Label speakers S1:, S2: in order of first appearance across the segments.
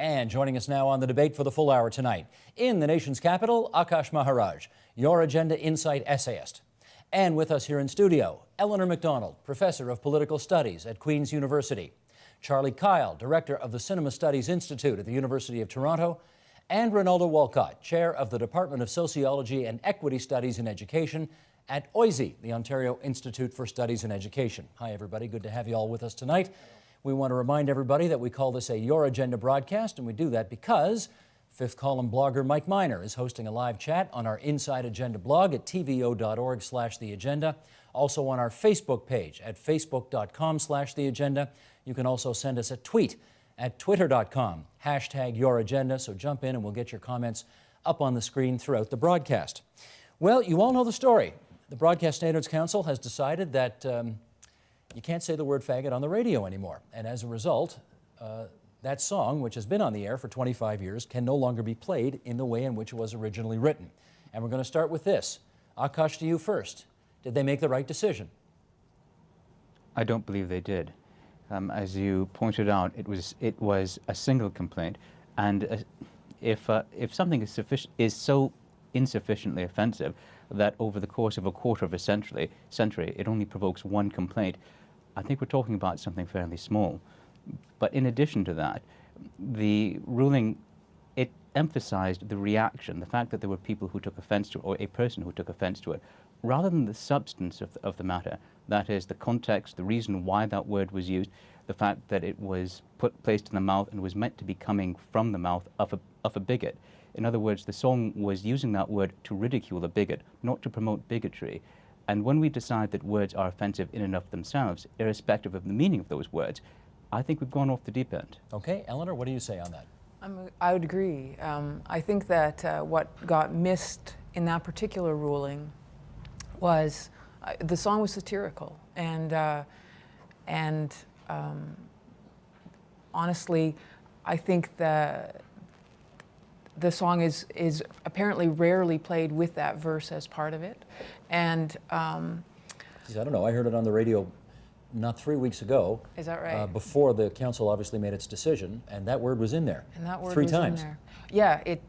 S1: And joining us now on the debate for the full hour tonight, in the nation's capital, Akash Maharaj, Your Agenda Insight essayist. And with us here in studio, Eleanor MacDonald, Professor of Political Studies at Queen's University, Charlie Kyle, Director of the Cinema Studies Institute at the University of Toronto, and Ronaldo Walcott, Chair of the Department of Sociology and Equity Studies in Education at OISE, the Ontario Institute for Studies in Education. Hi, everybody. Good to have you all with us tonight. We want to remind everybody that we call this a Your Agenda broadcast, and we do that because fifth column blogger Mike Miner is hosting a live chat on our Inside Agenda blog at tvo.org/theagenda. Also on our Facebook page at facebook.com/theagenda. You can also send us a tweet at twitter.com, #YourAgenda. So jump in and we'll get your comments up on the screen throughout the broadcast. Well, you all know the story. The Broadcast Standards Council has decided that you can't say the word faggot on the radio anymore. And as a result, that song, which has been on the air for 25 years, can no longer be played in the way in which it was originally written. And we're going to start with this. Akash, to you first. Did they make the right decision?
S2: I don't believe they did. As you pointed out, it was a single complaint, and if something is so insufficiently offensive that over the course of a quarter of a century it only provokes one complaint, I think we're talking about something fairly small. But in addition to that, the ruling, it emphasized the reaction, the fact that there were people who took offense to it, or a person who took offense to it, rather than the substance of the matter, that is the context, the reason why that word was used, the fact that it was placed in the mouth and was meant to be coming from the mouth of a bigot. In other words, the song was using that word to ridicule a bigot, not to promote bigotry. And when we decide that words are offensive in and of themselves, irrespective of the meaning of those words, I think we've gone off the deep end.
S1: Okay, Eleanor, what do you say on that?
S3: I would agree. I think that what got missed in that particular ruling was the song was satirical, and honestly, I think that the song is apparently rarely played with that verse as part of it, and
S1: I don't know. I heard it on the radio not 3 weeks ago.
S3: Is that right?
S1: Before the council obviously made its decision, and that word was in there.
S3: And that word
S1: three
S3: was
S1: times.
S3: in there. Yeah, it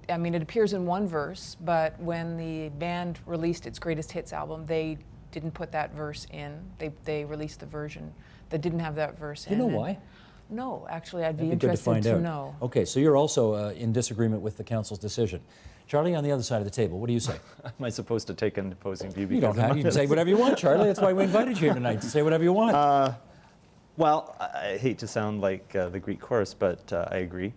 S3: appears in one verse, but when the band released its greatest hits album, they didn't put that verse in. They released the version that didn't have that verse in.
S1: Do you know why?
S3: No, actually, I'd be
S1: That'd be good
S3: interested
S1: to
S3: to know.
S1: Okay, so you're also in disagreement with the council's decision. Charlie, on the other side of the table, what do you say?
S4: Am I supposed to take an opposing view?
S1: You don't have. You can say whatever you want, Charlie. That's why we invited you here tonight, to say whatever you want.
S4: Well, I hate to sound like the Greek chorus, but I agree.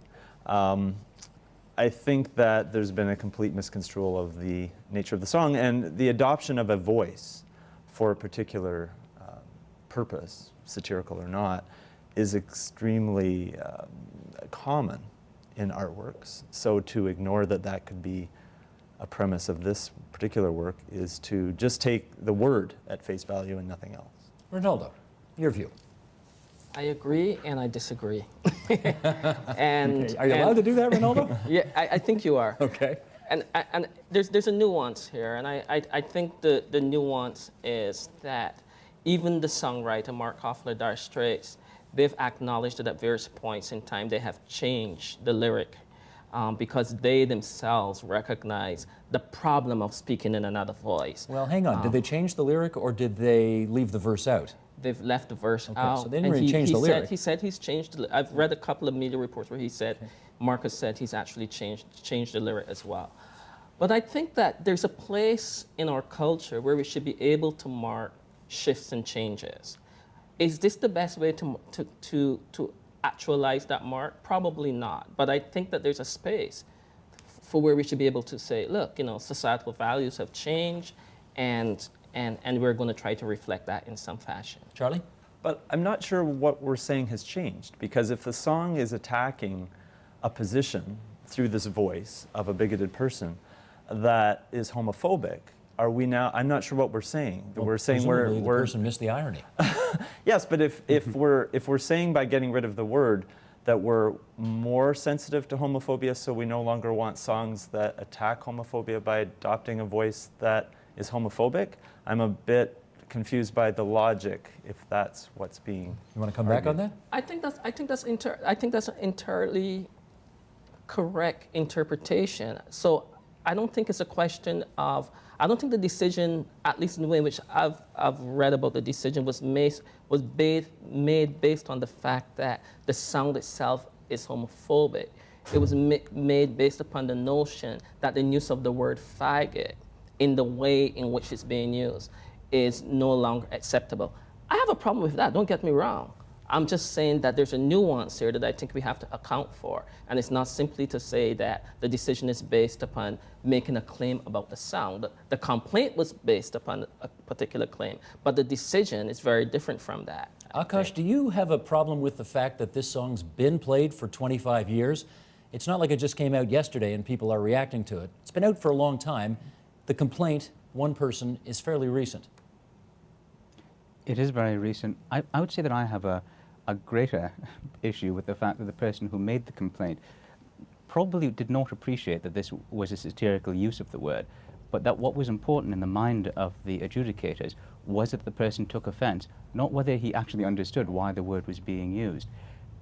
S4: I think that there's been a complete misconstrual of the nature of the song, and the adoption of a voice for a particular purpose, satirical or not, is extremely common in artworks. So to ignore that could be a premise of this particular work is to just take the word at face value and nothing else.
S1: Ronaldo, your view.
S5: I agree and I disagree. And
S1: okay. Are you allowed to do that, Ronaldo?
S5: Yeah, I think you are.
S1: Okay.
S5: And there's a nuance here, and I think the nuance is that even the songwriter Mark Knopfler, Dire Straits, they've acknowledged that at various points in time they have changed the lyric because they themselves recognize the problem of speaking in another voice.
S1: Well, hang on. Did they change the lyric or did they leave the verse out?
S5: They've left the verse
S1: okay,
S5: out.
S1: So they didn't really change the lyric.
S5: He said he's changed. I've read a couple of media reports where he said, Marcus said he's actually changed the lyric as well. But I think that there's a place in our culture where we should be able to mark shifts and changes. Is this the best way to actualize that mark? Probably not. But I think that there's a space for where we should be able to say, look, societal values have changed, and we're going to try to reflect that in some fashion.
S1: Charlie?
S4: But I'm not sure what we're saying has changed, because if the song is attacking a position through this voice of a bigoted person that is homophobic, are we now? I'm not sure what we're saying.
S1: Well,
S4: we're saying
S1: the person missed the irony.
S4: Yes, but if we're saying by getting rid of the word that we're more sensitive to homophobia, so we no longer want songs that attack homophobia by adopting a voice that is homophobic, I'm a bit confused by the logic, if that's what's being.
S1: You want to come back on that?
S5: I think that's entirely correct interpretation. So I don't think it's a question of, I don't think the decision, at least in the way in which I've read about the decision, was made based on the fact that the sound itself is homophobic. It was made based upon the notion that the use of the word faggot in the way in which it's being used is no longer acceptable. I have a problem with that, don't get me wrong. I'm just saying that there's a nuance here that I think we have to account for. And it's not simply to say that the decision is based upon making a claim about the sound. The complaint was based upon a particular claim, but the decision is very different from that.
S1: Akash, do you have a problem with the fact that this song's been played for 25 years? It's not like it just came out yesterday and people are reacting to it. It's been out for a long time. The complaint, one person, is fairly recent.
S2: It is very recent. I would say that I have a greater issue with the fact that the person who made the complaint probably did not appreciate that this was a satirical use of the word, but that what was important in the mind of the adjudicators was that the person took offense, not whether he actually understood why the word was being used.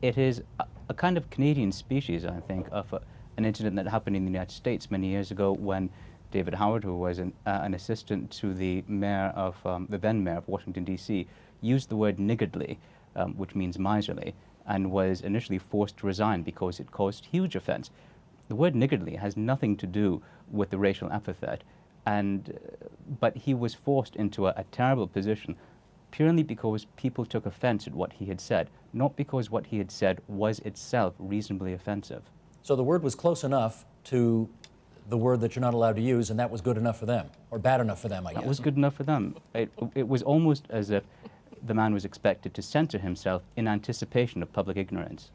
S2: It is a kind of Canadian species, I think, of an incident that happened in the United States many years ago when David Howard, who was an assistant to the mayor of, the then mayor of Washington, D.C., used the word niggardly, which means miserly, and was initially forced to resign because it caused huge offense. The word niggardly has nothing to do with the racial epithet, but he was forced into a terrible position purely because people took offense at what he had said, not because what he had said was itself reasonably offensive.
S1: So the word was close enough to the word that you're not allowed to use, and that was good enough for them, or bad enough for them, I guess.
S2: That was good enough for them. It was almost as if the man was expected to censor himself in anticipation of public ignorance.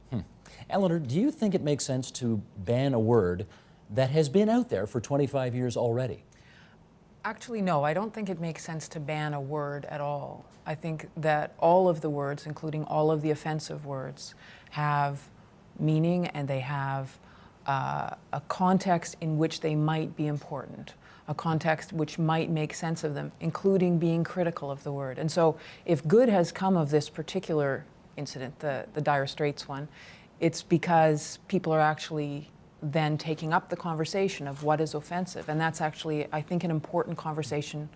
S1: Eleanor, do you think it makes sense to ban a word that has been out there for 25 years already?
S3: Actually, no, I don't think it makes sense to ban a word at all. I think that all of the words, including all of the offensive words, have meaning and they have a context in which they might be important, a context which might make sense of them, including being critical of the word. And so if good has come of this particular incident, the Dire Straits one, it's because people are actually then taking up the conversation of what is offensive. And that's actually, I think, an important conversation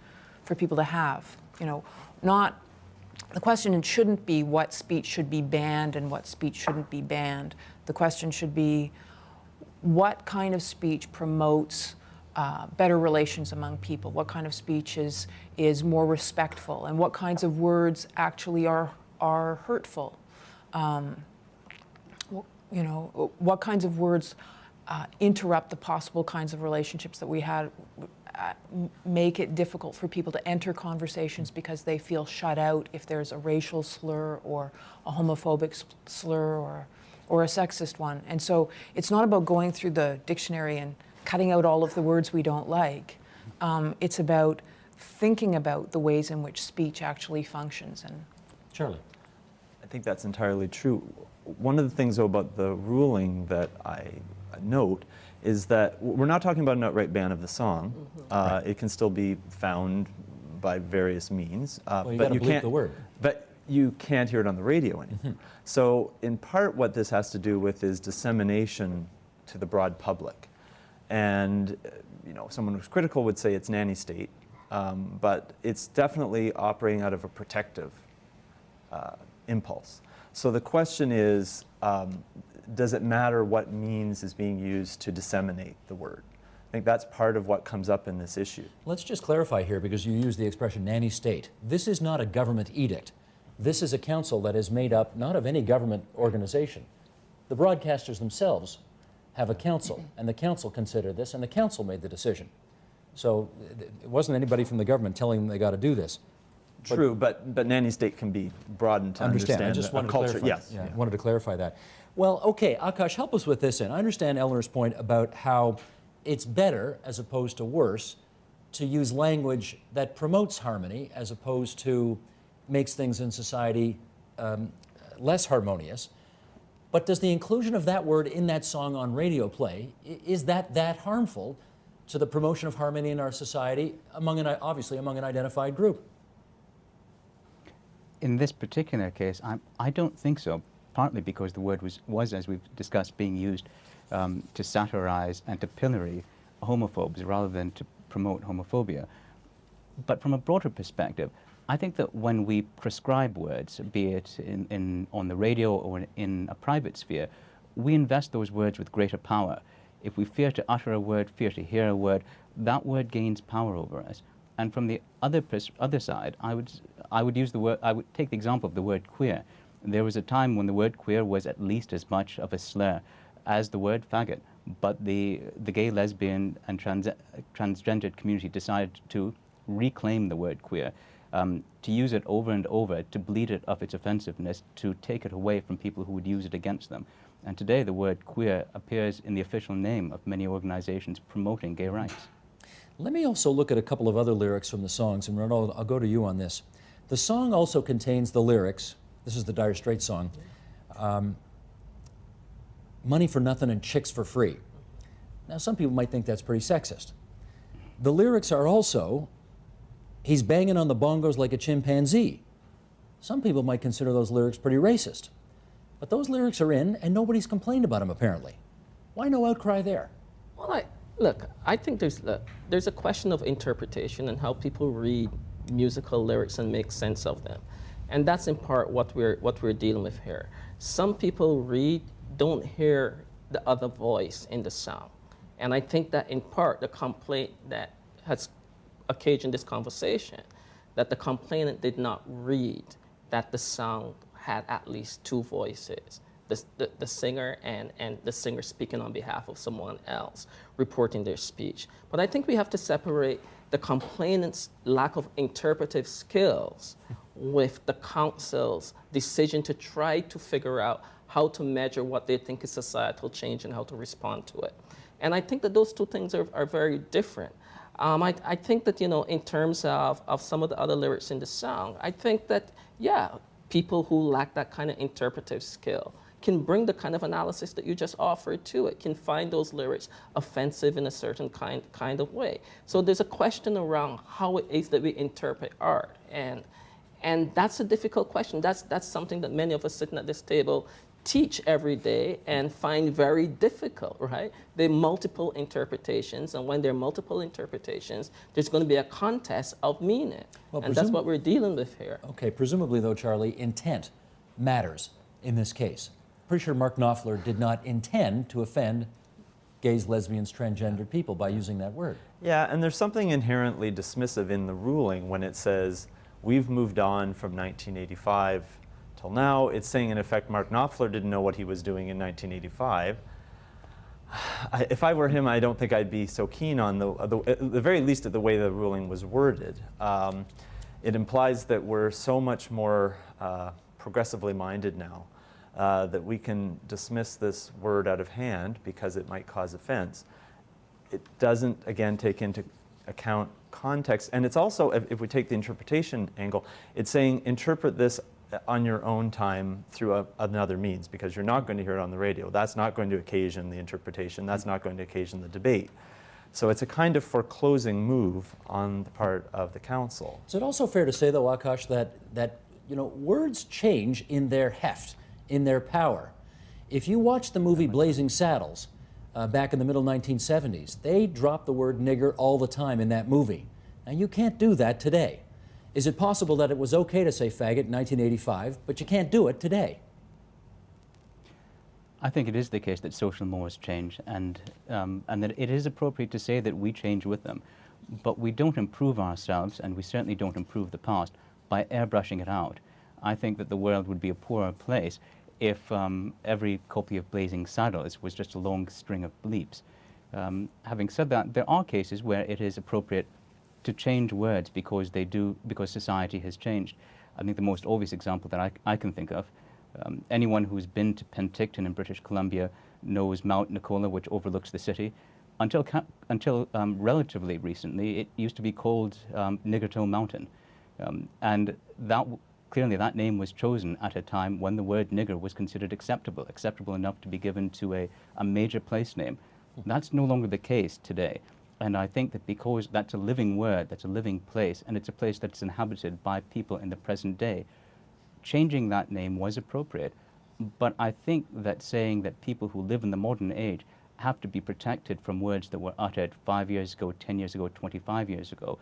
S3: for people to have. You know, the question shouldn't be what speech should be banned and what speech shouldn't be banned. The question should be what kind of speech promotes better relations among people? What kind of speech is more respectful? And what kinds of words actually are hurtful? You know, what kinds of words interrupt the possible kinds of relationships that we had, make it difficult for people to enter conversations because they feel shut out if there's a racial slur or a homophobic slur or a sexist one. And so it's not about going through the dictionary and cutting out all of the words we don't like. It's about thinking about the ways in which speech actually functions. And
S1: Charlie.
S4: I think that's entirely true. One of the things, though, about the ruling that I note is that we're not talking about an outright ban of the song. Right. It can still be found by various means.
S1: Well, but you can't bleep the word.
S4: But you can't hear it on the radio anymore. So in part what this has to do with is dissemination to the broad public. And you know, someone who's critical would say it's nanny state, but it's definitely operating out of a protective impulse. So the question is, does it matter what means is being used to disseminate the word? I think that's part of what comes up in this issue.
S1: Let's just clarify here, because you use the expression nanny state. This is not a government edict. This is a council that is made up not of any government organization. The broadcasters themselves have a council, and the council considered this, and the council made the decision. So it wasn't anybody from the government telling them they got to do this.
S4: True, but nanny state can be broadened to understand
S1: I just wanted
S4: a culture.
S1: To clarify.
S4: Yes.
S1: Yeah, I wanted to clarify that. Well, okay, Akash, help us with this. And I understand Eleanor's point about how it's better, as opposed to worse, to use language that promotes harmony as opposed to makes things in society less harmonious. But does the inclusion of that word in that song on radio play, is that harmful to the promotion of harmony in our society, obviously among an identified group?
S2: In this particular case, I don't think so, partly because the word was, as we've discussed, being used to satirize and to pillory homophobes rather than to promote homophobia. But from a broader perspective, I think that when we prescribe words, be it on the radio or in a private sphere, we invest those words with greater power. If we fear to utter a word, fear to hear a word, that word gains power over us. And from the other side, I would use the word. I would take the example of the word queer. There was a time when the word queer was at least as much of a slur as the word faggot. But the gay, lesbian, and transgendered community decided to reclaim the word queer, to use it over and over, to bleed it of its offensiveness, to take it away from people who would use it against them. And today the word queer appears in the official name of many organizations promoting gay rights.
S1: Let me also look at a couple of other lyrics from the songs, and Ronald, I'll go to you on this. The song also contains the lyrics, this is the Dire Straits song, money for nothing and chicks for free. Now some people might think that's pretty sexist. The lyrics are also, he's banging on the bongos like a chimpanzee. Some people might consider those lyrics pretty racist. But those lyrics are in, and nobody's complained about them, apparently. Why no outcry there?
S5: Well, look, I think there's a question of interpretation and how people read musical lyrics and make sense of them. And that's in part what we're dealing with here. Some people don't hear the other voice in the song. And I think that in part the complaint that has occasioned this conversation, that the complainant did not read that the song had at least two voices, the singer and the singer speaking on behalf of someone else, reporting their speech. But I think we have to separate the complainant's lack of interpretive skills with the council's decision to try to figure out how to measure what they think is societal change and how to respond to it. And I think that those two things are very different. I think that, in terms of some of the other lyrics in the song, I think that, yeah, people who lack that kind of interpretive skill can bring the kind of analysis that you just offered to it, can find those lyrics offensive in a certain kind of way. So there's a question around how it is that we interpret art. And that's a difficult question. That's something that many of us sitting at this table teach every day and find very difficult, right? There are multiple interpretations, and when there are multiple interpretations, there's going to be a contest of meaning. Well, and that's what we're dealing with here.
S1: Okay, presumably though, Charlie, intent matters in this case. Pretty sure Mark Knopfler did not intend to offend gays, lesbians, transgendered people by using that word.
S4: Yeah, and there's something inherently dismissive in the ruling when it says, we've moved on from 1985 till now. It's saying, in effect, Mark Knopfler didn't know what he was doing in 1985. If I were him, I don't think I'd be so keen on at the very least, at the way the ruling was worded. It implies that we're so much more progressively minded now that we can dismiss this word out of hand because it might cause offense. It doesn't, again, take into account context. And it's also, if we take the interpretation angle, it's saying interpret this on your own time through another means, because you're not going to hear it on the radio. That's not going to occasion the interpretation. That's not going to occasion the debate. So it's a kind of foreclosing move on the part of the council.
S1: Is it also fair to say, though, Akash, that words change in their heft, in their power? If you watch the movie Blazing Saddles back in the middle 1970s, they dropped the word nigger all the time in that movie. Now, you can't do that today. Is it possible that it was okay to say faggot in 1985, but you can't do it today?
S2: I think it is the case that social norms change, and that it is appropriate to say that we change with them. But we don't improve ourselves, and we certainly don't improve the past by airbrushing it out. I think that the world would be a poorer place if every copy of Blazing Saddles was just a long string of bleeps. Having said that, there are cases where it is appropriate to change words because society has changed. I think the most obvious example that I can think of, anyone who's been to Penticton in British Columbia knows Mount Nicola, which overlooks the city. Until relatively recently, it used to be called Niggertoe Mountain. And clearly that name was chosen at a time when the word nigger was considered acceptable enough to be given to a major place name. That's no longer the case today. And I think that because that's a living word, that's a living place, and it's a place that's inhabited by people in the present day, changing that name was appropriate. But I think that saying that people who live in the modern age have to be protected from words that were uttered 5 years ago, 10 years ago, 25 years ago,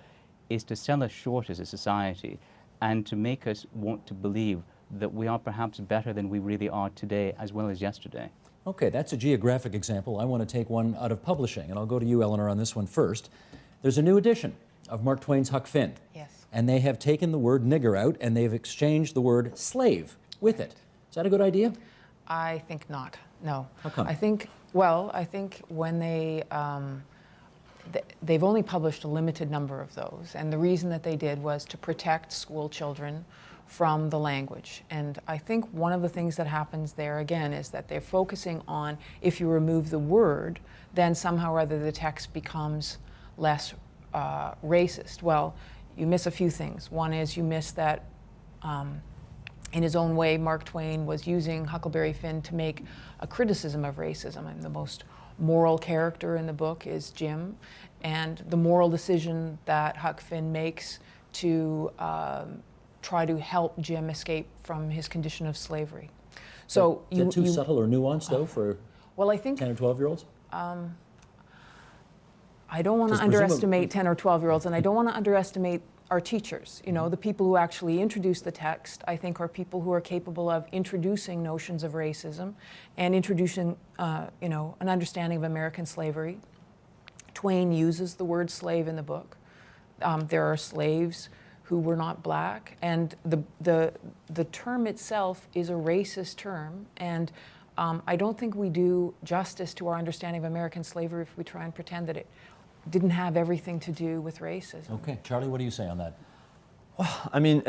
S2: is to sell us short as a society and to make us want to believe that we are perhaps better than we really are today as well as yesterday.
S1: Okay, that's a geographic example. I want to take one out of publishing, and I'll go to you, Eleanor, on this one first. There's a new edition of Mark Twain's Huck Finn.
S3: Yes.
S1: And they have taken the word nigger out, and they've exchanged the word slave with it. Is that a good idea?
S3: I think not, no.
S1: How come?
S3: I think when they've only published a limited number of those, and the reason that they did was to protect school children from the language. And I think one of the things that happens there, again, is that they're focusing on, if you remove the word, then somehow or other the text becomes less racist. Well, you miss a few things. One is you miss that in his own way, Mark Twain was using Huckleberry Finn to make a criticism of racism. And the most moral character in the book is Jim, and the moral decision that Huck Finn makes to try to help Jim escape from his condition of slavery. So
S1: is that too subtle or nuanced, though, for
S3: well, I think
S1: 10 or 12-year-olds?
S3: I don't want to
S1: Because
S3: underestimate 10 or 12-year-olds, and I don't want to underestimate our teachers. You know, the people who actually introduce the text, I think, are people who are capable of introducing notions of racism and introducing, you know, an understanding of American slavery. Twain uses the word slave in the book. There are slaves who were not black, and the term itself is a racist term, and I don't think we do justice to our understanding of American slavery if we try and pretend that it didn't have everything to do with racism.
S1: Okay, Charlie, what do you say on that?
S4: Well, I mean,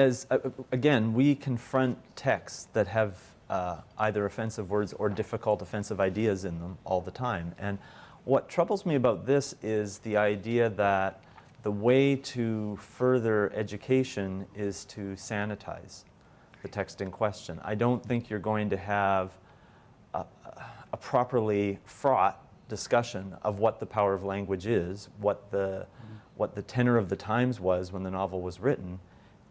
S4: again, we confront texts that have either offensive words or difficult offensive ideas in them all the time. And what troubles me about this is the idea that the way to further education is to sanitize the text in question. I don't think you're going to have a properly fraught discussion of what the power of language is, what the tenor of the times was when the novel was written,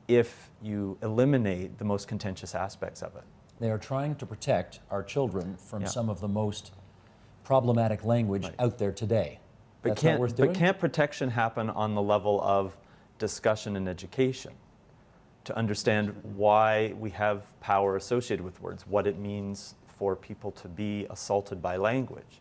S4: if you eliminate the most contentious aspects of it.
S1: They are trying to protect our children from some of the most problematic language out there today.
S4: But
S1: That's not worth doing?
S4: But can't protection happen on the level of discussion and education to understand why we have power associated with words, what it means for people to be assaulted by language?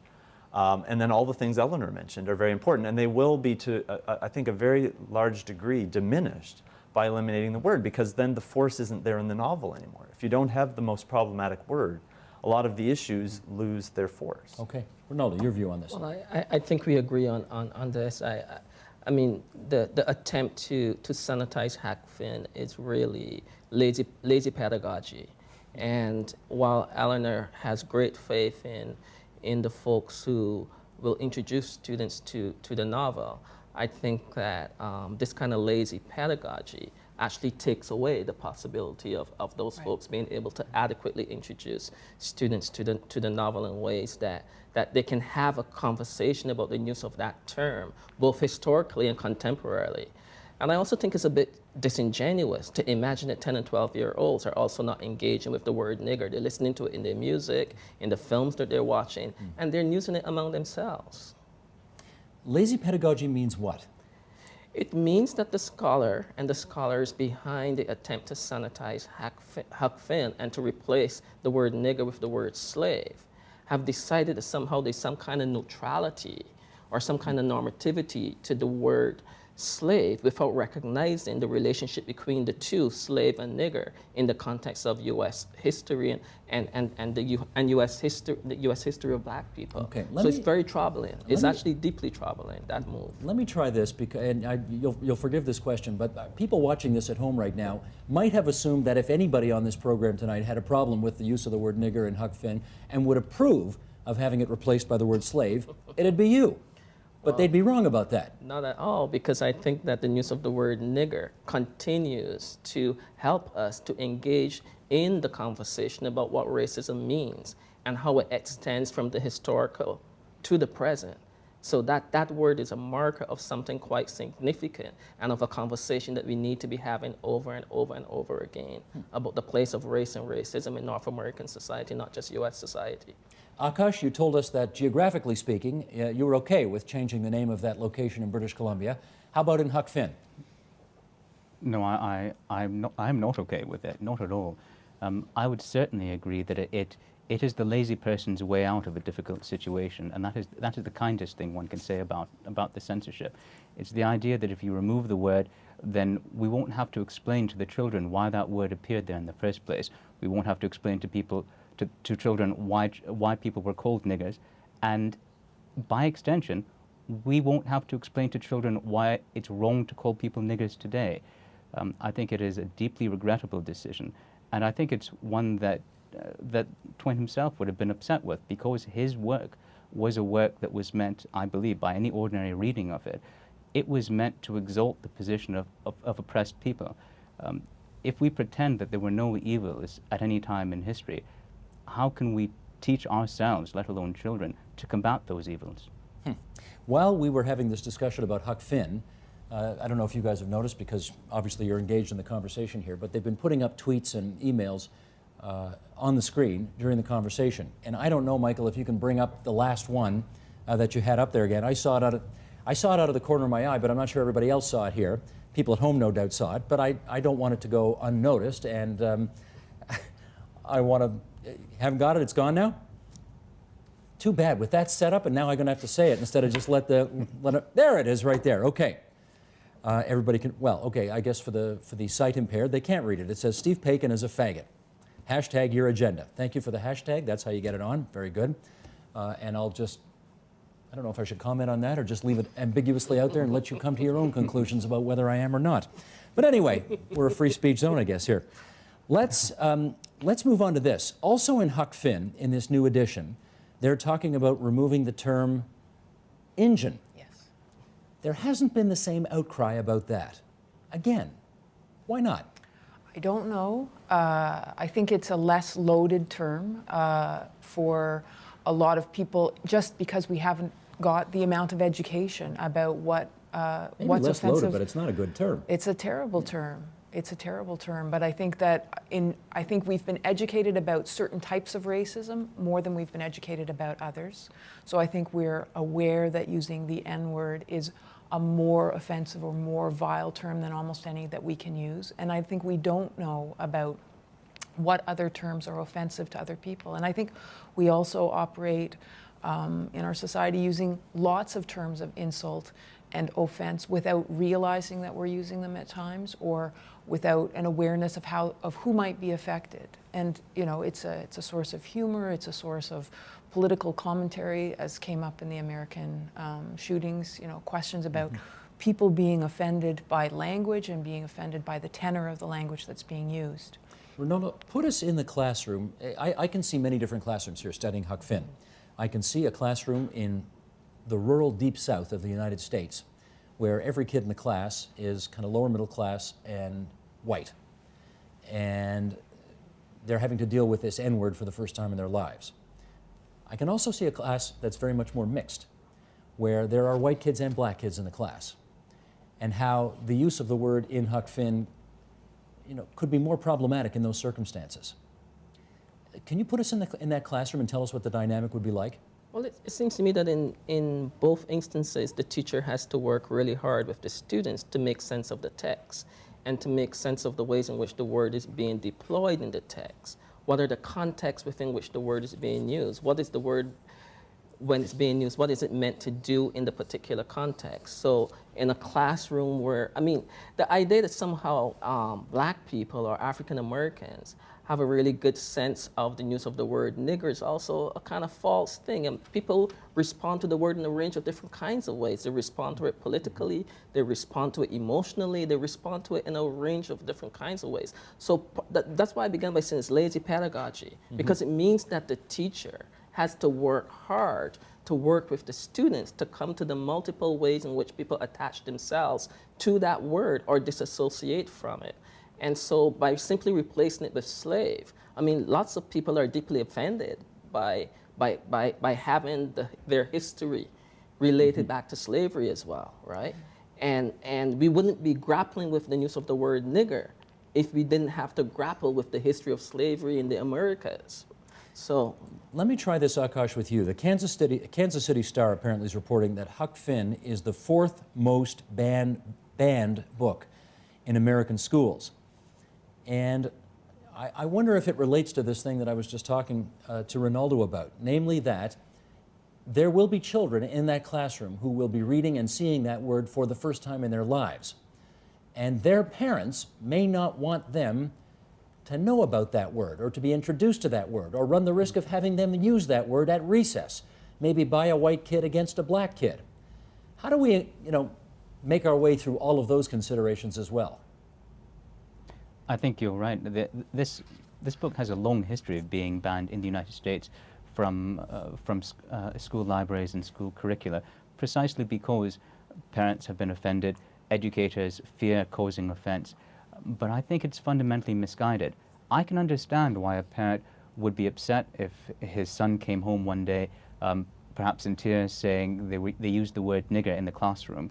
S4: And then all the things Eleanor mentioned are very important, and they will be, to I think, a very large degree diminished by eliminating the word, because then the force isn't there in the novel anymore. If you don't have the most problematic word, a lot of the issues lose their force.
S1: Okay. Ronaldo, your view on this?
S5: Well, I think we agree on this. I mean, the attempt to sanitize Huck Finn is really lazy pedagogy. And while Eleanor has great faith in the folks who will introduce students to the novel, I think that this kind of lazy pedagogy actually takes away the possibility of those folks being able to adequately introduce students to the novel in ways that they can have a conversation about the use of that term, both historically and contemporarily. And I also think it's a bit disingenuous to imagine that 10 and 12-year-olds are also not engaging with the word nigger. They're listening to it in their music, in the films that they're watching, and they're using it among themselves.
S1: Lazy pedagogy means what?
S5: It means that the scholar and the scholars behind the attempt to sanitize Huck Finn and to replace the word nigger with the word slave have decided that somehow there's some kind of neutrality or some kind of normativity to the word slave without recognizing the relationship between the two, slave and nigger, in the context of U.S. history and the U.S. history of black people.
S1: Okay,
S5: so it's very troubling. It's actually deeply troubling, that move.
S1: Let me try this, because, and you'll forgive this question, but people watching this at home right now might have assumed that if anybody on this program tonight had a problem with the use of the word nigger in Huck Finn and would approve of having it replaced by the word slave, it'd be you. But they'd be wrong about that.
S5: Not at all, because I think that the use of the word nigger continues to help us to engage in the conversation about what racism means and how it extends from the historical to the present. So that word is a marker of something quite significant and of a conversation that we need to be having over and over and over again about the place of race and racism in North American society, not just U.S. society.
S1: Akash, you told us that geographically speaking, you were okay with changing the name of that location in British Columbia. How about in Huck Finn?
S2: No, I'm not okay with it, not at all. I would certainly agree that it is the lazy person's way out of a difficult situation, and that is the kindest thing one can say about the censorship. It's the idea that if you remove the word, then we won't have to explain to the children why that word appeared there in the first place. We won't have to explain to people, to children, why people were called niggers, and by extension, we won't have to explain to children why it's wrong to call people niggers today. I think it is a deeply regrettable decision, and I think it's one that Twain himself would have been upset with, because his work was a work that was meant, I believe, by any ordinary reading of it, it was meant to exalt the position of oppressed people. If we pretend that there were no evils at any time in history, how can we teach ourselves, let alone children, to combat those evils?
S1: While we were having this discussion about Huck Finn, I don't know if you guys have noticed, because obviously you're engaged in the conversation here, but they've been putting up tweets and emails on the screen during the conversation. And I don't know, Michael, if you can bring up the last one that you had up there again. I saw it out of the corner of my eye, but I'm not sure everybody else saw it here. People at home no doubt saw it, but I don't want it to go unnoticed, and I want to, haven't got it, it's gone now? Too bad, with that setup, and now I'm gonna have to say it instead of just let it, there it is right there, okay. Everybody can, well, okay, I guess for the sight impaired, they can't read it. It says, Steve Paikin is a faggot. Hashtag your agenda. Thank you for the hashtag, that's how you get it on, very good. And I'll just, I don't know if I should comment on that or just leave it ambiguously out there and let you come to your own conclusions about whether I am or not. But anyway, we're a free speech zone, I guess, here. Let's move on to this. Also in Huck Finn, in this new edition, they're talking about removing the term engine.
S3: Yes.
S1: There hasn't been the same outcry about that. Again, why not?
S3: I don't know. I think it's a less loaded term for a lot of people, just because we haven't got the amount of education about what's
S1: Maybe less
S3: offensive.
S1: loaded, but it's not a good term.
S3: It's a terrible term. It's a terrible term, but I think that I think we've been educated about certain types of racism more than we've been educated about others. So I think we're aware that using the N-word is a more offensive or more vile term than almost any that we can use. And I think we don't know about what other terms are offensive to other people. And I think we also operate in our society using lots of terms of insult and offense without realizing that we're using them at times, or without an awareness of who might be affected. And you know, it's a source of humor, it's a source of political commentary, as came up in the American shootings, you know, questions about people being offended by language and being offended by the tenor of the language that's being used.
S1: Renona, put us in the classroom. I can see many different classrooms here studying Huck Finn. I can see a classroom in the rural deep south of the United States, where every kid in the class is kind of lower middle class and white. And they're having to deal with this N-word for the first time in their lives. I can also see a class that's very much more mixed, where there are white kids and black kids in the class, and how the use of the word in Huck Finn, you know, could be more problematic in those circumstances. Can you put us in that classroom and tell us what the dynamic would be like?
S5: Well, it seems to me that in both instances, the teacher has to work really hard with the students to make sense of the text and to make sense of the ways in which the word is being deployed in the text. What are the contexts within which the word is being used? What is the word when it's being used? What is it meant to do in the particular context? So in a classroom where, I mean, the idea that somehow black people or African Americans have a really good sense of the use of the word nigger is also a kind of false thing. And people respond to the word in a range of different kinds of ways. They respond to it politically, they respond to it emotionally, they respond to it in a range of different kinds of ways. So that's why I began by saying it's lazy pedagogy, because it means that the teacher has to work hard to work with the students to come to the multiple ways in which people attach themselves to that word or disassociate from it. And so by simply replacing it with slave, I mean, lots of people are deeply offended by having their history related back to slavery as well, right? And we wouldn't be grappling with the use of the word nigger if we didn't have to grapple with the history of slavery in the Americas. So
S1: let me try this, Akash, with you. The Kansas City Star apparently is reporting that Huck Finn is the 4th most banned book in American schools. And I wonder if it relates to this thing that I was just talking to Ronaldo about, namely that there will be children in that classroom who will be reading and seeing that word for the first time in their lives. And their parents may not want them to know about that word or to be introduced to that word or run the risk of having them use that word at recess, maybe by a white kid against a black kid. How do we, make our way through all of those considerations as well?
S2: I think you're right. This book has a long history of being banned in the United States from school libraries and school curricula, precisely because parents have been offended, educators fear causing offense. But I think it's fundamentally misguided. I can understand why a parent would be upset if his son came home one day, perhaps in tears, saying they used the word nigger in the classroom.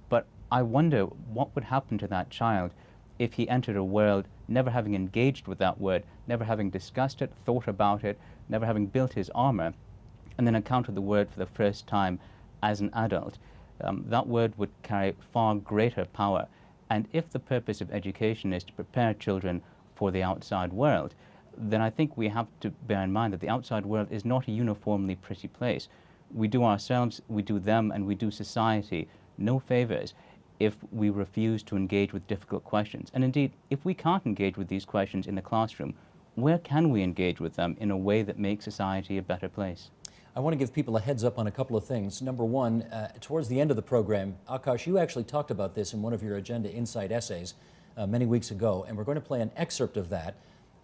S2: But I wonder what would happen to that child if he entered a world never having engaged with that word, never having discussed it, thought about it, never having built his armor, and then encountered the word for the first time as an adult. That word would carry far greater power. And if the purpose of education is to prepare children for the outside world, then I think we have to bear in mind that the outside world is not a uniformly pretty place. We do ourselves, we do them, and we do society no favors if we refuse to engage with difficult questions. And indeed, if we can't engage with these questions in the classroom, where can we engage with them in a way that makes society a better place?
S1: I want to give people a heads up on a couple of things. Number one, towards the end of the program, Akash, you actually talked about this in one of your Agenda Insight essays many weeks ago, and we're going to play an excerpt of that.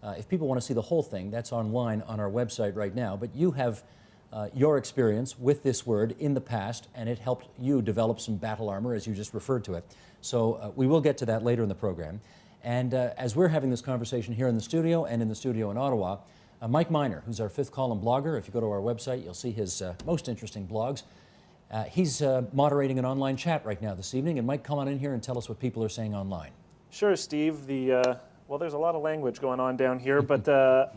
S1: If people want to see the whole thing, that's online on our website right now. But you have your experience with this word in the past, and it helped you develop some battle armor, as you just referred to it. So we will get to that later in the program. And as we're having this conversation here in the studio and in the studio in Ottawa, Mike Miner, who's our fifth column blogger, if you go to our website, you'll see his most interesting blogs. He's moderating an online chat right now this evening. And Mike, come on in here and tell us what people are saying online.
S6: Sure, Steve. Well, there's a lot of language going on down here, but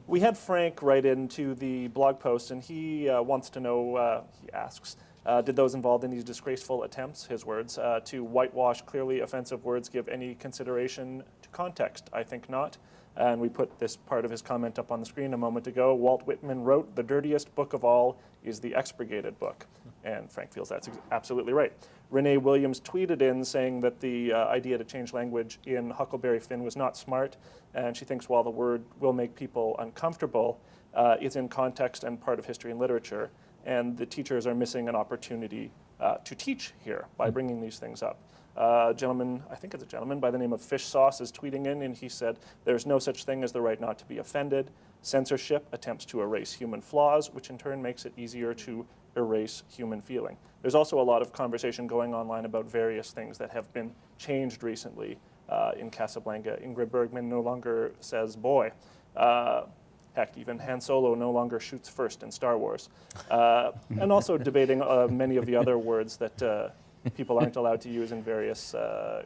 S6: we had Frank write into the blog post, and he wants to know, he asks, did those involved in these disgraceful attempts, his words, to whitewash clearly offensive words give any consideration to context? I think not. And we put this part of his comment up on the screen a moment ago. Walt Whitman wrote, "The dirtiest book of all is the expurgated book." And Frank feels that's absolutely right. Renee Williams tweeted in saying that the idea to change language in Huckleberry Finn was not smart, and she thinks while the word will make people uncomfortable, it's in context and part of history and literature, and the teachers are missing an opportunity to teach here by bringing these things up. A gentleman, I think it's a gentleman by the name of Fish Sauce, is tweeting in, and he said, "There's no such thing as the right not to be offended. Censorship attempts to erase human flaws, which in turn makes it easier to erase human feeling." There's also a lot of conversation going online about various things that have been changed recently in Casablanca. Ingrid Bergman no longer says boy. Heck, even Han Solo no longer shoots first in Star Wars. And also debating many of the other words that people aren't allowed to use in various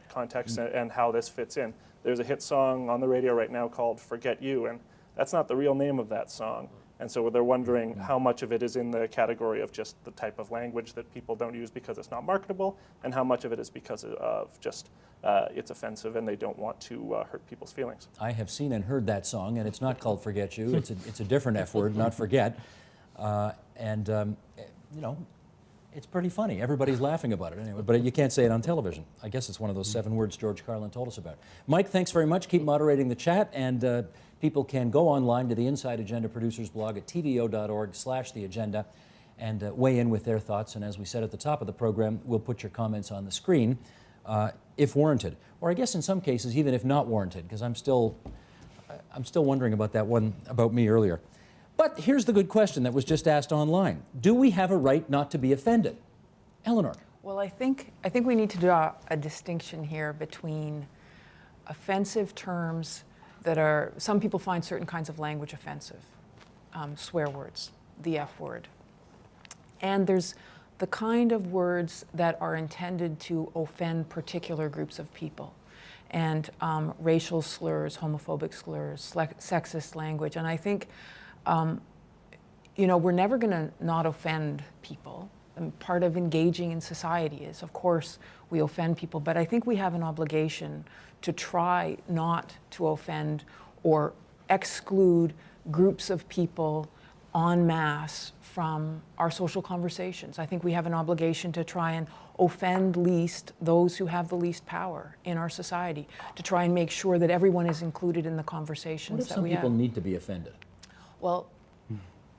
S6: contexts and how this fits in. There's a hit song on the radio right now called "Forget You," and that's not the real name of that song. And so they're wondering how much of it is in the category of just the type of language that people don't use because it's not marketable, and how much of it is because of just it's offensive and they don't want to hurt people's feelings.
S1: I have seen and heard that song, and it's not called "Forget You." It's a different F word, not "forget." You know, it's pretty funny. Everybody's laughing about it anyway, but you can't say it on television. I guess it's one of those 7 words George Carlin told us about. Mike, thanks very much. Keep moderating the chat, and people can go online to the Inside Agenda Producers blog at tvo.org/theagenda and weigh in with their thoughts. And as we said at the top of the program, we'll put your comments on the screen if warranted, or I guess in some cases even if not warranted, because I'm still wondering about that one about me earlier. But here's the good question that was just asked online. Do we have a right not to be offended? Eleanor.
S3: Well, I think we need to draw a distinction here between offensive terms that are, some people find certain kinds of language offensive, swear words, the F word. And there's the kind of words that are intended to offend particular groups of people. And racial slurs, homophobic slurs, sexist language. And I think you know, we're never going to not offend people. And part of engaging in society is, of course, we offend people, but I think we have an obligation to try not to offend or exclude groups of people en masse from our social conversations. I think we have an obligation to try and offend least those who have the least power in our society, to try and make sure that everyone is included in the conversations
S1: What if
S3: that
S1: some
S3: we
S1: people
S3: have.
S1: need to be offended?
S3: Well,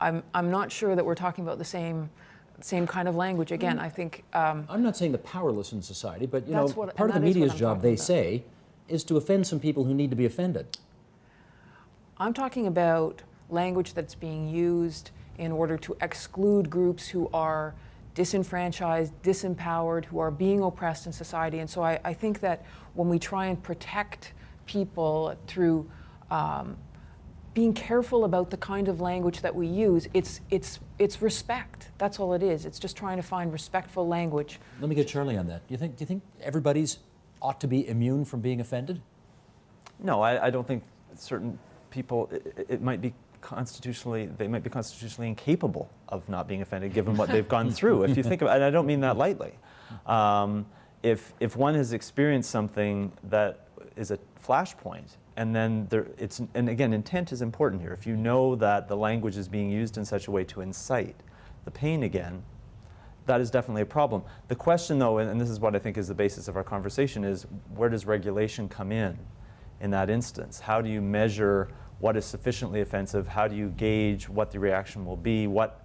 S3: I'm not sure that we're talking about the same kind of language. Again, I think
S1: I'm not saying the powerless in society, but you know,
S3: That's what-
S1: part of
S3: and
S1: the
S3: that is what
S1: media's
S3: I'm
S1: job,
S3: talking
S1: they
S3: about.
S1: say, is to offend some people who need to be offended.
S3: I'm talking about language that's being used in order to exclude groups who are disenfranchised, disempowered, who are being oppressed in society. And so I think that when we try and protect people through being careful about the kind of language that we use, it's respect. That's all it is. It's just trying to find respectful language.
S1: Let me get Charlie on that. Do you think everybody's ought to be immune from being offended?
S4: No, I don't think certain people, it might be they might be constitutionally incapable of not being offended given what they've gone through. If you think about it, and I don't mean that lightly. If one has experienced something that is a flashpoint, and then and again, intent is important here. If you know that the language is being used in such a way to incite the pain again, that is definitely a problem. The question though, and this is what I think is the basis of our conversation, is where does regulation come in that instance? How do you measure what is sufficiently offensive? How do you gauge what the reaction will be? What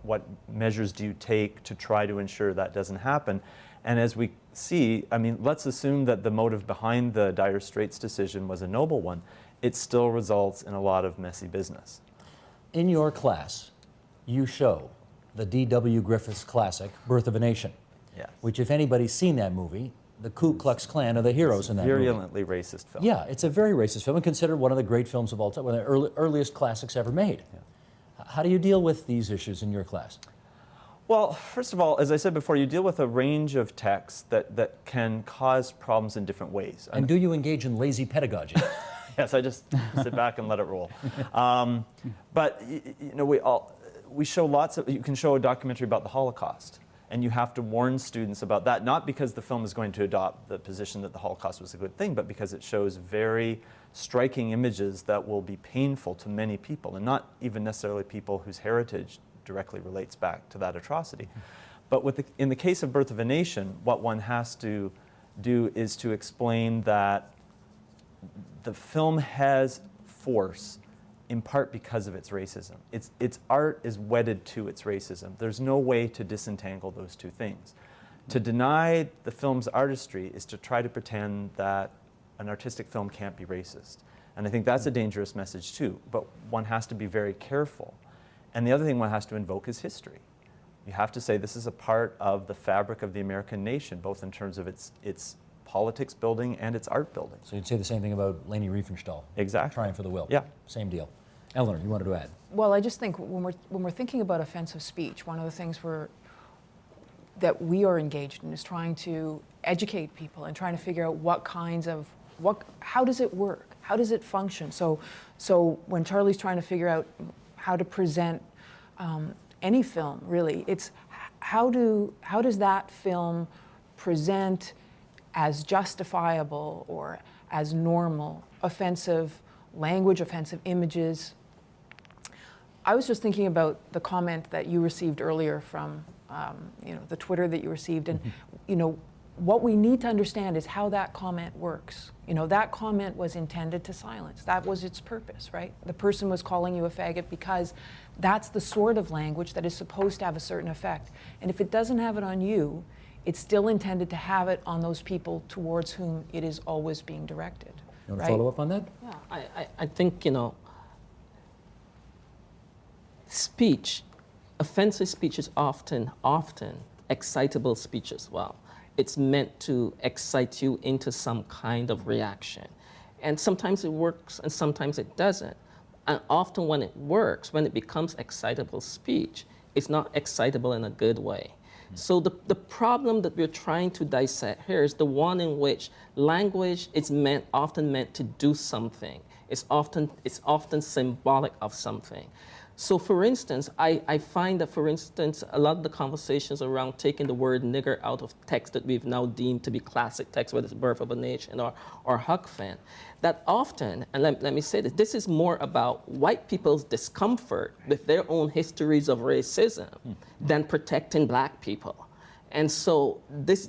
S4: measures do you take to try to ensure that doesn't happen? And as we see, I mean, let's assume that the motive behind the Dire Straits decision was a noble one. It still results in a lot of messy business.
S1: In your class, you show the D.W. Griffith's classic, Birth of a Nation,
S4: Yes.
S1: which if anybody's seen that movie, the Ku Klux Klan are the heroes in that movie.
S4: Virulently racist film.
S1: Yeah, it's a very racist film and considered one of the great films of all time, one of the earliest classics ever made. Yeah. How do you deal with these issues in your class?
S4: Well, first of all, as I said before, you deal with a range of texts that can cause problems in different ways.
S1: And do you engage in lazy pedagogy?
S4: Yes, I just sit back and let it roll. But you know, we show lots of. You can show a documentary about the Holocaust, and you have to warn students about that, not because the film is going to adopt the position that the Holocaust was a good thing, but because it shows very striking images that will be painful to many people, and not even necessarily people whose heritage directly relates back to that atrocity. But in the case of Birth of a Nation, what one has to do is to explain that the film has force in part because of its racism. Its art is wedded to its racism. There's no way to disentangle those two things. To deny the film's artistry is to try to pretend that an artistic film can't be racist. And I think that's a dangerous message too, but one has to be very careful. And the other thing one has to invoke is history. You have to say this is a part of the fabric of the American nation, both in terms of its politics building and its art building.
S1: So you'd say the same thing about Leni Riefenstahl.
S4: Exactly.
S1: Trying for the Will.
S4: Yeah.
S1: Same deal. Eleanor, you wanted to add?
S3: Well, I just think when we're thinking about offensive speech, one of the things that we are engaged in is trying to educate people and trying to figure out how does it work? How does it function? So when Charlie's trying to figure out how to present any film, really, it's how does that film present as justifiable or as normal offensive language, offensive images. I was just thinking about the comment that you received earlier from the Twitter that you received, and what we need to understand is how that comment works. That comment was intended to silence. That was its purpose, right? The person was calling you a faggot because that's the sort of language that is supposed to have a certain effect. And if it doesn't have it on you, it's still intended to have it on those people towards whom it is always being directed.
S1: You want to follow up on that?
S5: Yeah, I think, speech, offensive speech is often excitable speech as well. It's meant to excite you into some kind of reaction. And sometimes it works and sometimes it doesn't. And often when it works, when it becomes excitable speech, it's not excitable in a good way. So the problem that we're trying to dissect here is the one in which language is often meant to do something. It's often symbolic of something. So for instance, I find that, for instance, a lot of the conversations around taking the word nigger out of text that we've now deemed to be classic text, whether it's Birth of a Nation or Huck Finn, that often, and let me say this is more about white people's discomfort with their own histories of racism than protecting black people. And so this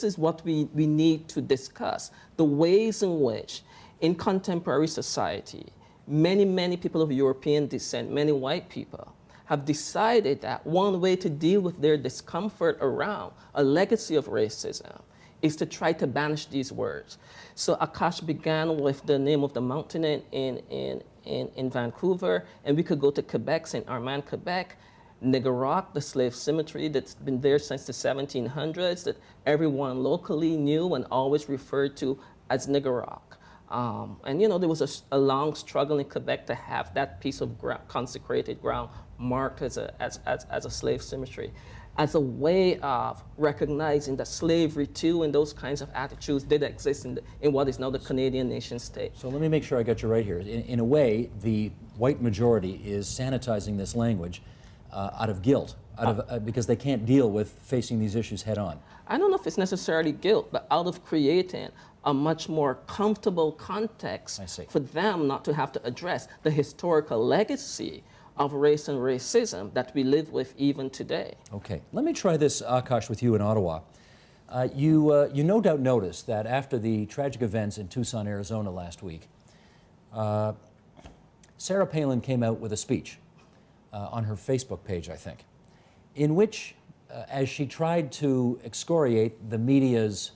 S5: is what we need to discuss, the ways in which in contemporary society, many people of European descent, many white people, have decided that one way to deal with their discomfort around a legacy of racism is to try to banish these words. So Akash began with the name of the mountain in Vancouver, and we could go to Quebec, St. Armand, Quebec, Nigger Rock, the slave cemetery that's been there since the 1700s, that everyone locally knew and always referred to as Nigger Rock. And you know, there was a long struggle in Quebec to have that piece of consecrated ground marked as a slave cemetery, as a way of recognizing that slavery too and those kinds of attitudes did exist in what is now the Canadian nation state.
S1: So let me make sure I got you right here. In a way, the white majority is sanitizing this language out of guilt, because they can't deal with facing these issues head on.
S5: I don't know if it's necessarily guilt, but out of creating a much more comfortable context for them not to have to address the historical legacy of race and racism that we live with even today. Okay,
S1: let me try this, Akash, with you in Ottawa. You no doubt noticed that after the tragic events in Tucson, Arizona last week, Sarah Palin came out with a speech on her Facebook page, I think, in which, as she tried to excoriate the media's,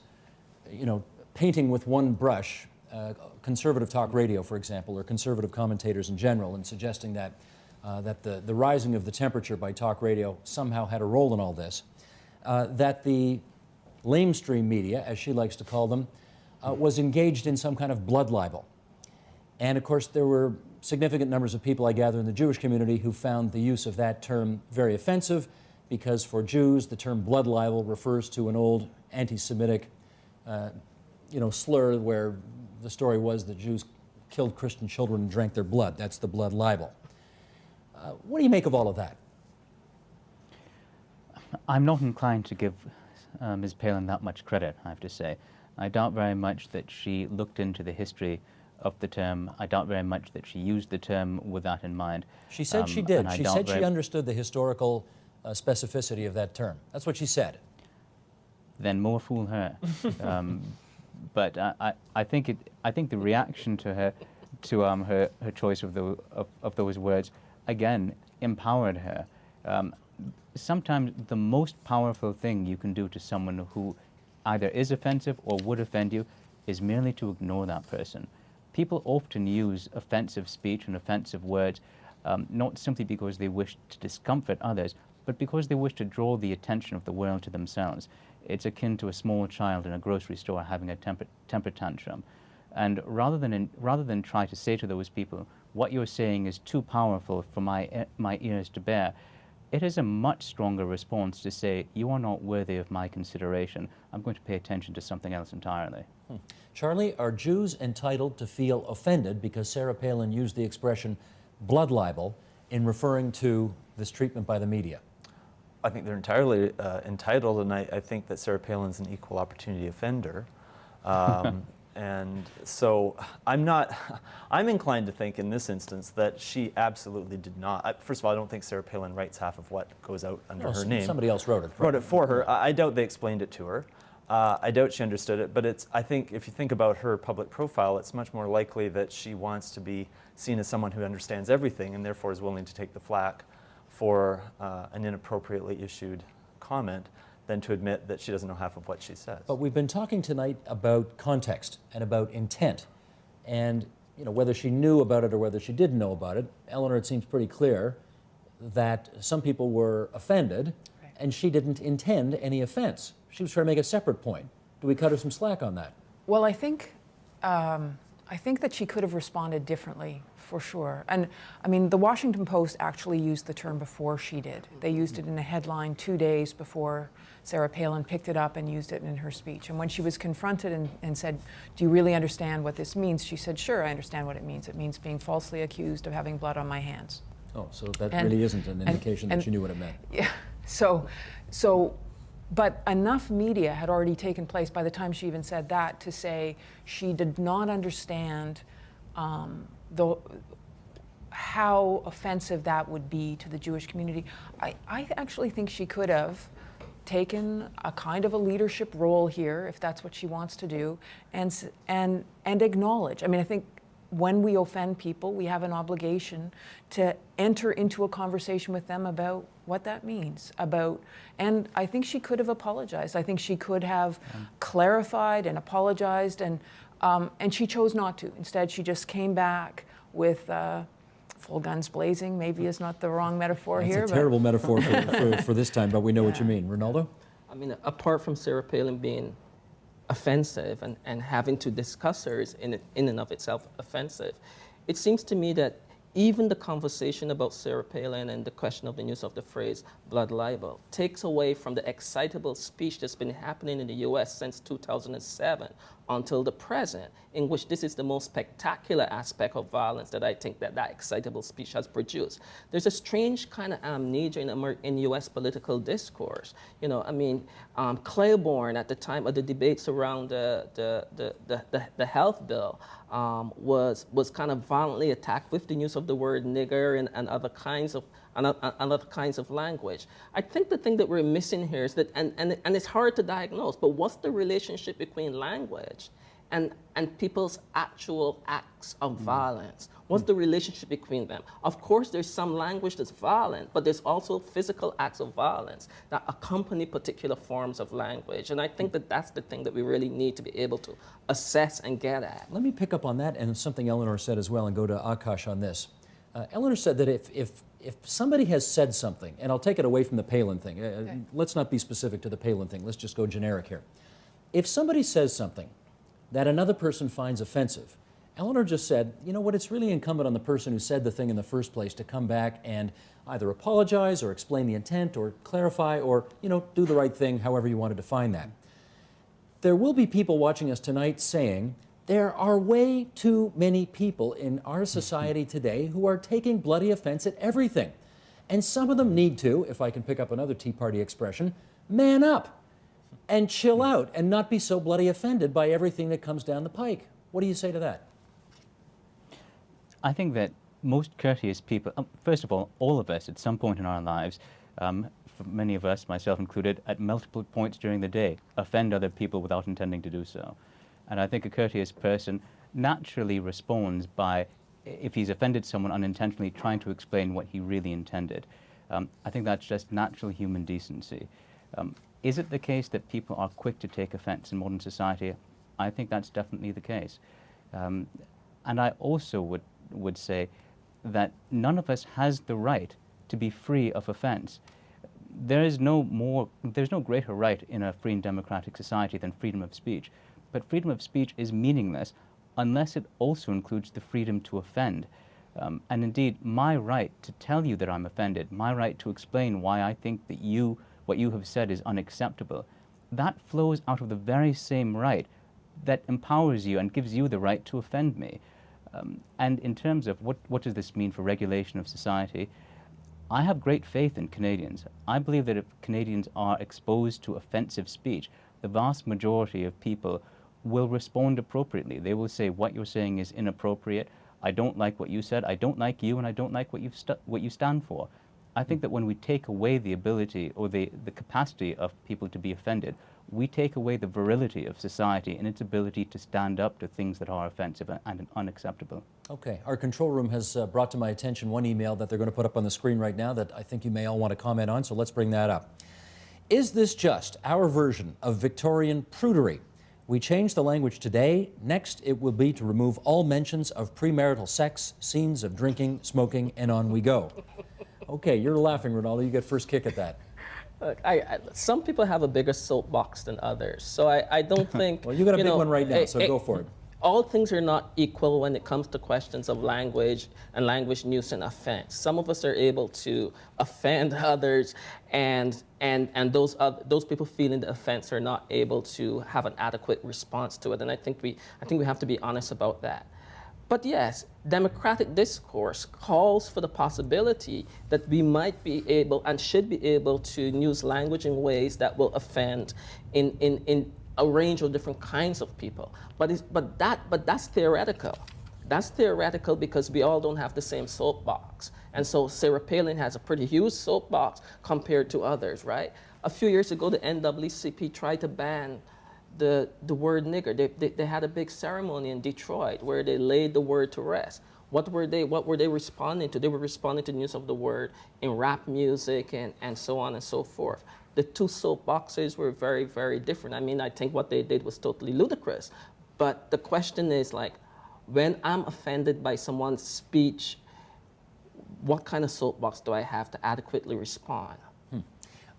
S1: painting with one brush, conservative talk radio, for example, or conservative commentators in general, and suggesting that the rising of the temperature by talk radio somehow had a role in all this, that the lamestream media, as she likes to call them, was engaged in some kind of blood libel. And of course, there were significant numbers of people, I gather, in the Jewish community who found the use of that term very offensive, because for Jews, the term blood libel refers to an old anti-Semitic slur where the story was that Jews killed Christian children and drank their blood. That's the blood libel. What do you make of all of that?
S2: I'm not inclined to give Ms. Palin that much credit, I have to say. I doubt very much that she looked into the history of the term. I doubt very much that she used the term with that in mind.
S1: She said she did. She said she understood the historical specificity of that term. That's what she said.
S2: Then more fool her. But I think the reaction to her choice of those words again empowered her. Sometimes the most powerful thing you can do to someone who either is offensive or would offend you is merely to ignore that person. People often use offensive speech and offensive words not simply because they wish to discomfort others, but because they wish to draw the attention of the world to themselves. It's akin to a small child in a grocery store having a temper tantrum. And rather than try to say to those people, what you're saying is too powerful for my ears to bear, it is a much stronger response to say, you are not worthy of my consideration. I'm going to pay attention to something else entirely.
S1: Charlie, are Jews entitled to feel offended because Sarah Palin used the expression blood libel in referring to this treatment by the media?
S4: I think they're entirely entitled, and I think that Sarah Palin's an equal opportunity offender. And so I'm inclined to think in this instance that she absolutely did not. First of all, I don't think Sarah Palin writes half of what goes out under her name.
S1: Somebody else wrote it.
S4: Wrote it for her. I doubt they explained it to her. I doubt she understood it, but I think if you think about her public profile, it's much more likely that she wants to be seen as someone who understands everything and therefore is willing to take the flak for an inappropriately issued comment than to admit that she doesn't know half of what she says.
S1: But we've been talking tonight about context and about intent, and whether she knew about it or whether she didn't know about it. Eleanor, it seems pretty clear that some people were offended, and she didn't intend any offense. She was trying to make a separate point. Do we cut her some slack on that?
S3: Well, I think that she could have responded differently, for sure. And I mean, the Washington Post actually used the term before she did. They used it in a headline 2 days before Sarah Palin picked it up and used it in her speech. And when she was confronted and said, do you really understand what this means? She said, sure, I understand what it means. It means being falsely accused of having blood on my hands.
S1: Oh, so that
S3: And-
S1: really isn't an indication that
S3: and-
S1: she knew what it meant.
S3: Yeah, but enough media had already taken place by the time she even said that to say she did not understand how offensive that would be to the Jewish community. I actually think she could have taken a kind of a leadership role here, if that's what she wants to do, and acknowledge. I mean, I think when we offend people, we have an obligation to enter into a conversation with them about what that means. And I think she could have apologized. I think she could have clarified and apologized, and she chose not to. Instead, she just came back with full guns blazing. Maybe is not the wrong metaphor here.
S1: It's a terrible metaphor for this time, but we know what you mean. Ronaldo?
S5: I mean, apart from Sarah Palin being offensive and having to discuss her is in and of itself offensive, it seems to me that even the conversation about Sarah Palin and the question of the use of the phrase blood libel takes away from the excitable speech that's been happening in the US since 2007 until the present, in which this is the most spectacular aspect of violence that I think that excitable speech has produced. There's a strange kind of amnesia in US political discourse. You know, I mean, Claiborne at the time of the debates around the health bill was kind of violently attacked with the use of the word nigger and other kinds of language. I think the thing that we're missing here is that, and it's hard to diagnose, but what's the relationship between language and people's actual acts of violence? What's the relationship between them? Of course, there's some language that's violent, but there's also physical acts of violence that accompany particular forms of language. And I think that that's the thing that we really need to be able to assess and get at.
S1: Let me pick up on that and something Eleanor said as well and go to Akash on this. Eleanor said that if somebody has said something, and I'll take it away from the Palin thing,
S3: Okay.
S1: Let's not be specific to the Palin thing, let's just go generic here. If somebody says something that another person finds offensive, Eleanor just said, you know what, it's really incumbent on the person who said the thing in the first place to come back and either apologize or explain the intent or clarify or, you know, do the right thing, however you want to define that. There will be people watching us tonight saying, there are way too many people in our society today who are taking bloody offense at everything. And some of them need to, if I can pick up another Tea Party expression, man up and chill out and not be so bloody offended by everything that comes down the pike. What do you say to that?
S2: I think that most courteous people, first of all of us at some point in our lives, for many of us, myself included, at multiple points during the day, offend other people without intending to do so. And I think a courteous person naturally responds by, if he's offended someone unintentionally, trying to explain what he really intended. I think that's just natural human decency. Is it the case that people are quick to take offense in modern society? I think that's definitely the case. And I also would say that none of us has the right to be free of offense. There's no greater right in a free and democratic society than freedom of speech. But freedom of speech is meaningless unless it also includes the freedom to offend. And indeed, my right to tell you that I'm offended, my right to explain why I think that what you have said is unacceptable, that flows out of the very same right that empowers you and gives you the right to offend me. And in terms of what does this mean for regulation of society, I have great faith in Canadians. I believe that if Canadians are exposed to offensive speech, the vast majority of people will respond appropriately. They will say, what you're saying is inappropriate, I don't like what you said, I don't like you, and I don't like what you stand for. I think that when we take away the ability or the capacity of people to be offended, we take away the virility of society and its ability to stand up to things that are offensive and unacceptable.
S1: Okay, our control room has brought to my attention one email that they're going to put up on the screen right now that I think you may all want to comment on, so let's bring that up. Is this just our version of Victorian prudery? We changed the language today. Next, it will be to remove all mentions of premarital sex, scenes of drinking, smoking, and on we go. Okay, you're laughing, Ronaldo. You get first kick at that.
S5: Look, some people have a bigger soapbox than others, so I don't think.
S1: Well, you got a big one right now, so go for it.
S5: All things are not equal when it comes to questions of language and language use and offense. Some of us are able to offend others, and those people feeling the offense are not able to have an adequate response to it. And I think we have to be honest about that. But yes, democratic discourse calls for the possibility that we might be able and should be able to use language in ways that will offend in a range of different kinds of people. But that's theoretical. That's theoretical because we all don't have the same soapbox. And so Sarah Palin has a pretty huge soapbox compared to others, right? A few years ago, the NAACP tried to ban the word nigger. They had a big ceremony in Detroit where they laid the word to rest. What were they responding to? They were responding to the use of the word in rap music and so on and so forth. The two soapboxes were very, very different. I mean, I think what they did was totally ludicrous. But the question is, like, when I'm offended by someone's speech, what kind of soapbox do I have to adequately respond?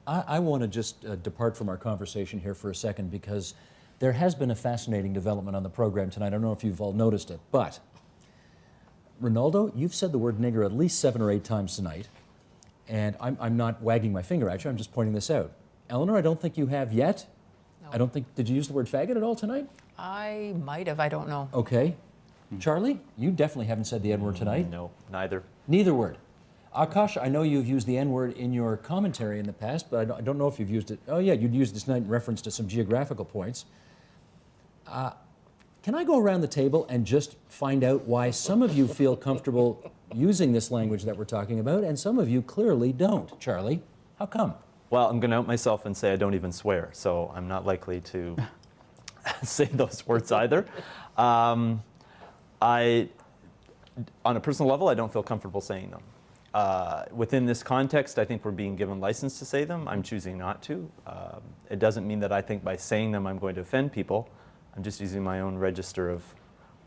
S1: I want to just depart from our conversation here for a second because there has been a fascinating development on the program tonight. I don't know if you've all noticed it, but Ronaldo, you've said the word nigger at least 7 or 8 times tonight, and I'm not wagging my finger at you, I'm just pointing this out. Eleanor, I don't think you have yet.
S3: No.
S1: I don't think, did you use the word faggot at all tonight?
S3: I might have, I don't know.
S1: Okay. Charlie, you definitely haven't said the N-word tonight.
S4: No, neither.
S1: Neither word. Akash, I know you've used the N-word in your commentary in the past, but I don't know if you've used it. Oh yeah, you'd used it tonight in reference to some geographical points. Can I go around the table and just find out why some of you feel comfortable using this language that we're talking about and some of you clearly don't? Charlie, how come?
S4: Well, I'm going to out myself and say I don't even swear, so I'm not likely to say those words either. On a personal level, I don't feel comfortable saying them. Within this context, I think we're being given license to say them. I'm choosing not to. It doesn't mean that I think by saying them I'm going to offend people. I'm just using my own register of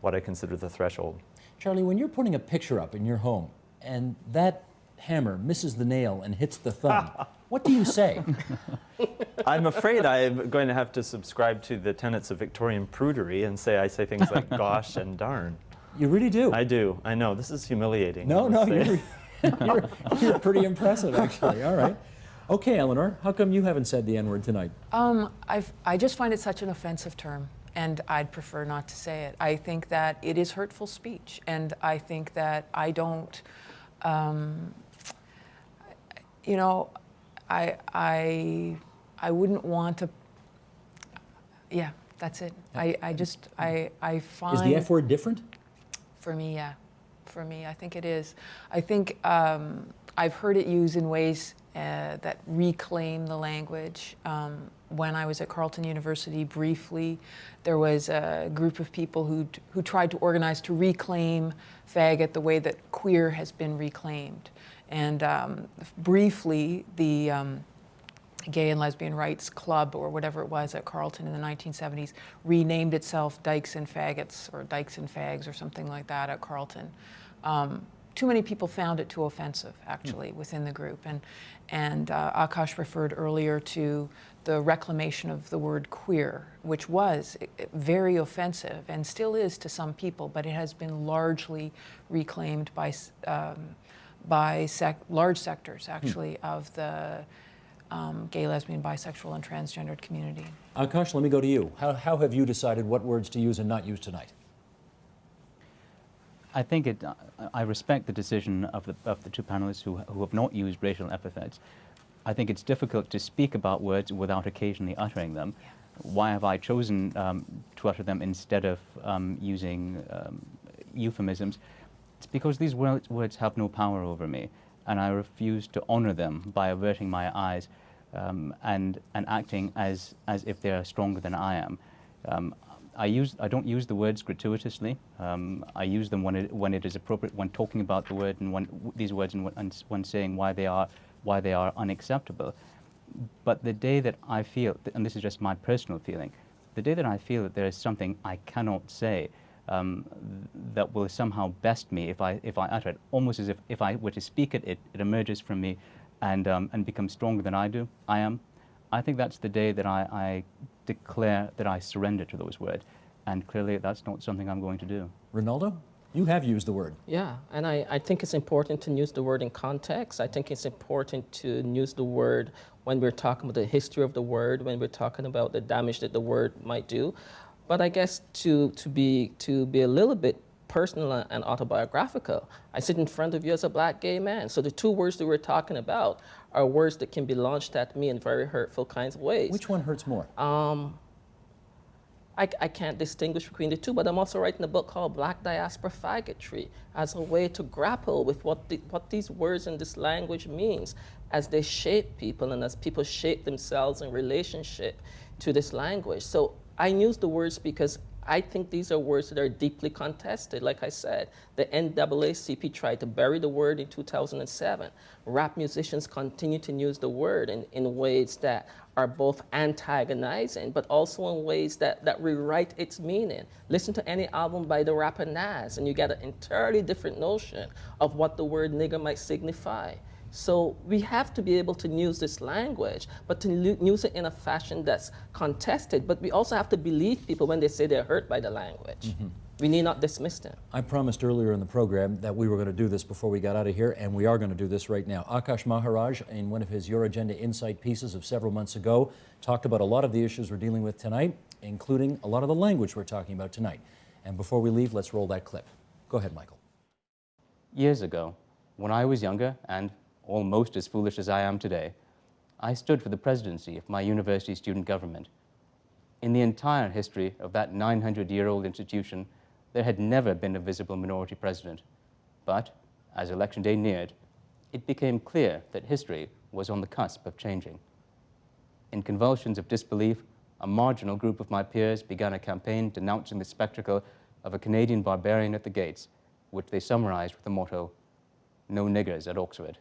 S4: what I consider the threshold.
S1: Charlie, when you're putting a picture up in your home and that hammer misses the nail and hits the thumb, what do you say?
S4: I'm afraid I'm going to have to subscribe to the tenets of Victorian prudery and say I say things like gosh and darn.
S1: You really do?
S4: I do. I know. This is humiliating.
S1: No, you're pretty impressive, actually. All right. Okay, Eleanor, how come you haven't said the N-word tonight?
S3: I just find it such an offensive term, and I'd prefer not to say it. I think that it is hurtful speech, and I think that I don't, you know, I wouldn't want to, yeah, that's it. I find...
S1: Is the F word different?
S3: For me, yeah. For me, I think it is. I think I've heard it used in ways that reclaim the language. When I was at Carleton University briefly, there was a group of people who tried to organize to reclaim faggot the way that queer has been reclaimed. And briefly, the Gay and Lesbian Rights Club, or whatever it was at Carleton in the 1970s, renamed itself Dykes and Faggots, or Dykes and Fags, or something like that at Carleton. Too many people found it too offensive, actually, within the group. And Akash referred earlier to the reclamation of the word queer, which was very offensive and still is to some people, but it has been largely reclaimed by large sectors, actually, of the gay, lesbian, bisexual, and transgendered community.
S1: Akash, let me go to you. How have you decided what words to use and not use tonight?
S2: I think I respect the decision of the two panelists who have not used racial epithets. I think it's difficult to speak about words without occasionally uttering them. Yeah. Why have I chosen to utter them instead of using euphemisms? It's because these words have no power over me, and I refuse to honor them by averting my eyes and acting as if they are stronger than I am. I don't use the words gratuitously. I use them when it is appropriate, when talking about the word and these words and when saying why they are unacceptable. But the day that I feel, and this is just my personal feeling, the day that I feel that there is something I cannot say that will somehow best me if I utter it, almost as if I were to speak it, it emerges from me and becomes stronger than I am. I think that's the day that I declare that I surrender to those words. And clearly that's not something I'm going to do.
S1: Ronaldo, you have used the word.
S5: Yeah, and I think it's important to use the word in context. I think it's important to use the word when we're talking about the history of the word, when we're talking about the damage that the word might do. But I guess to be a little bit personal and autobiographical. I sit in front of you as a black gay man. So the two words that we're talking about are words that can be launched at me in very hurtful kinds of ways.
S1: Which one hurts more?
S5: I can't distinguish between the two, but I'm also writing a book called Black Diaspora Faggotry as a way to grapple with what these words and this language means as they shape people and as people shape themselves in relationship to this language. So I use the words because I think these are words that are deeply contested. Like I said, the NAACP tried to bury the word in 2007. Rap musicians continue to use the word in ways that are both antagonizing, but also in ways that rewrite its meaning. Listen to any album by the rapper Nas, and you get an entirely different notion of what the word nigger might signify. So we have to be able to use this language, but to use it in a fashion that's contested. But we also have to believe people when they say they're hurt by the language. Mm-hmm. We need not dismiss them.
S1: I promised earlier in the program that we were going to do this before we got out of here, and we are going to do this right now. Akash Maharaj, in one of his Your Agenda Insight pieces of several months ago, talked about a lot of the issues we're dealing with tonight, including a lot of the language we're talking about tonight. And before we leave, let's roll that clip. Go ahead, Michael.
S2: Years ago, when I was younger and almost as foolish as I am today, I stood for the presidency of my university student government. In the entire history of that 900-year-old institution, there had never been a visible minority president. But as election day neared, it became clear that history was on the cusp of changing. In convulsions of disbelief, a marginal group of my peers began a campaign denouncing the spectacle of a Canadian barbarian at the gates, which they summarized with the motto, "No niggers at Oxford."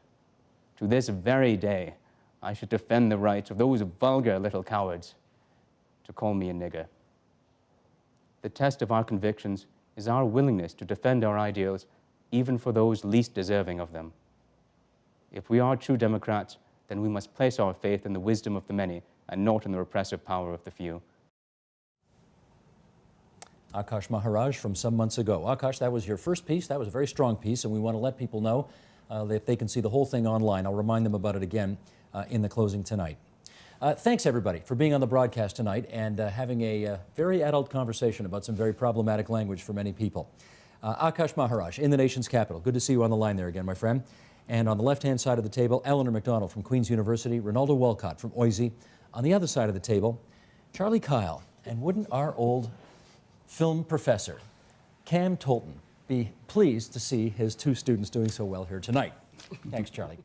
S2: To this very day, I should defend the rights of those vulgar little cowards to call me a nigger. The test of our convictions is our willingness to defend our ideals, even for those least deserving of them. If we are true Democrats, then we must place our faith in the wisdom of the many and not in the repressive power of the few.
S1: Akash Maharaj from some months ago. Akash, that was your first piece. That was a very strong piece, and we want to let people know that they can see the whole thing online. I'll remind them about it again in the closing tonight. Thanks, everybody, for being on the broadcast tonight and having a very adult conversation about some very problematic language for many people. Akash Maharaj in the nation's capital. Good to see you on the line there again, my friend. And on the left-hand side of the table, Eleanor MacDonald from Queen's University, Ronaldo Walcott from OISE. On the other side of the table, Charlie Kyle. And wouldn't our old film professor, Cam Tolton, be pleased to see his two students doing so well here tonight? Thanks, Charlie.